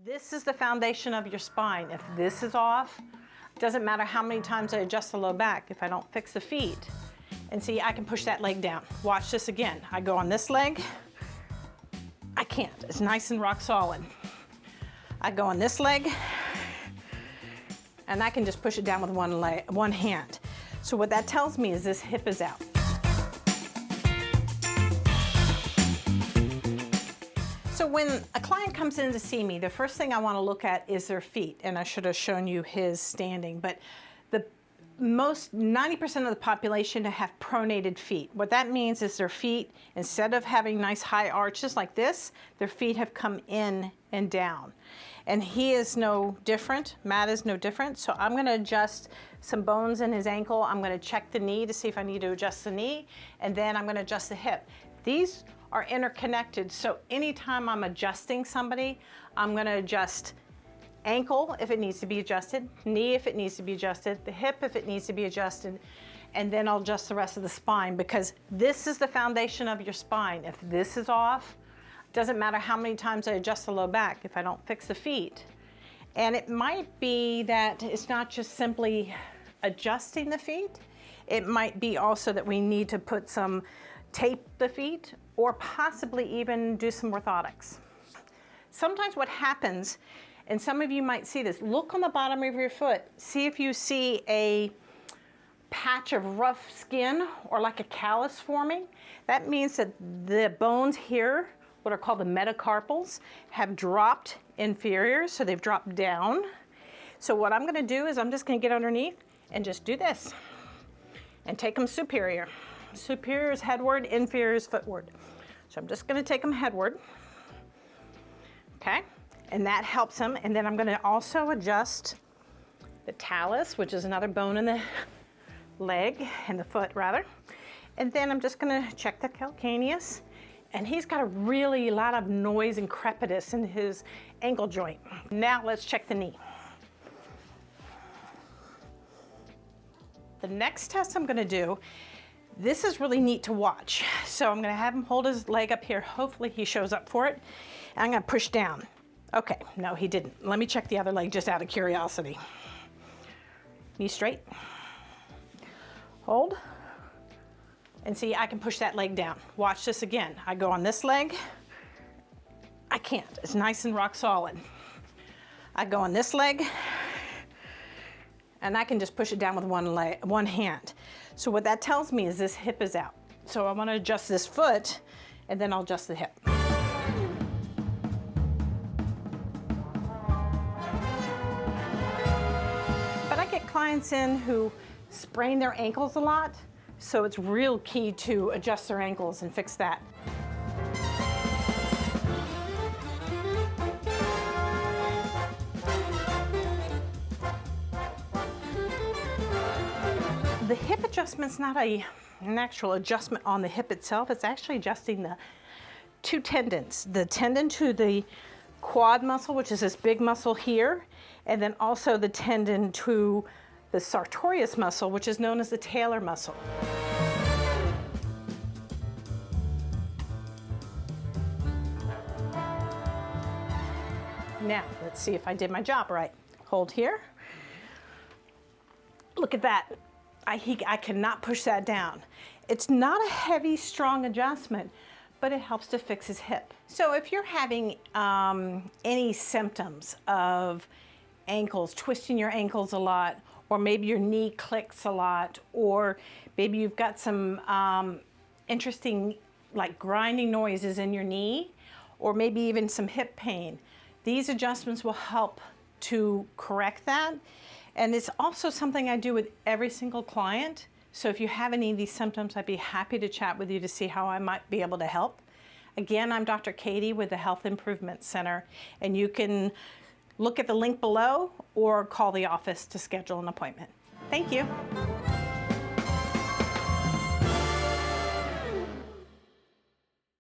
This is the foundation of your spine. If this is off, it doesn't matter how many times I adjust the low back. If I don't fix the feet, and see, I can push that leg down. Watch this again. I go on this leg. I can't. It's nice and rock solid. I go on this leg, and I can just push it down with one hand. So what that tells me is this hip is out. So when a client comes in to see me, the first thing I want to look at is their feet, and I should have shown you his standing, but the 90% of the population have pronated feet. What that means is their feet, instead of having nice high arches like this, their feet have come in and down. And he is no different, Matt is no different, so I'm going to adjust some bones in his ankle. I'm going to check the knee to see if I need to adjust the knee, and then I'm going to adjust the hip. These are interconnected, so anytime I'm adjusting somebody, I'm going to adjust ankle if it needs to be adjusted, knee if it needs to be adjusted, the hip if it needs to be adjusted, and then I'll adjust the rest of the spine, because this is the foundation of your spine. If this is off, it doesn't matter how many times I adjust the low back if I don't fix the feet. And it might be that it's not just simply adjusting the feet, it might be also that we need to put some tape the feet, or possibly even do some orthotics. Sometimes what happens, and some of you might see this, look on the bottom of your foot, see if you see a patch of rough skin or like a callus forming. That means that the bones here, what are called the metacarpals, have dropped inferior, so they've dropped down. So what I'm gonna do is I'm just gonna get underneath and just do this and take them superior. Superior is headward, inferior is footward. So I'm just gonna take them headward, okay? And that helps him. And then I'm gonna also adjust the talus, which is another bone in the leg, in the foot rather. And then I'm just gonna check the calcaneus. And he's got a really lot of noise and crepitus in his ankle joint. Now let's check the knee. The next test I'm gonna do, this is really neat to watch. So I'm gonna have him hold his leg up here. Hopefully he shows up for it. And I'm gonna push down. Okay, no, he didn't. Let me check the other leg just out of curiosity. Knee straight. Hold. And see, I can push that leg down. Watch this again. I go on this leg. I can't. It's nice and rock solid. I go on this leg, and I can just push it down with one hand. So what that tells me is this hip is out. So I want to adjust this foot, and then I'll adjust the hip. But I get clients in who sprain their ankles a lot, so it's real key to adjust their ankles and fix that. The hip adjustment's not an actual adjustment on the hip itself. It's actually adjusting the two tendons. The tendon to the quad muscle, which is this big muscle here, and then also the tendon to the sartorius muscle, which is known as the talar muscle. Now, let's see if I did my job right. Hold here. Look at that. I cannot push that down. It's not a heavy, strong adjustment, but it helps to fix his hip. So if you're having any symptoms of ankles, twisting your ankles a lot, or maybe your knee clicks a lot, or maybe you've got some interesting like grinding noises in your knee, or maybe even some hip pain, these adjustments will help to correct that. And it's also something I do with every single client. So if you have any of these symptoms, I'd be happy to chat with you to see how I might be able to help. Again, I'm Dr. Katie with the Health Improvement Center, and you can look at the link below or call the office to schedule an appointment. Thank you.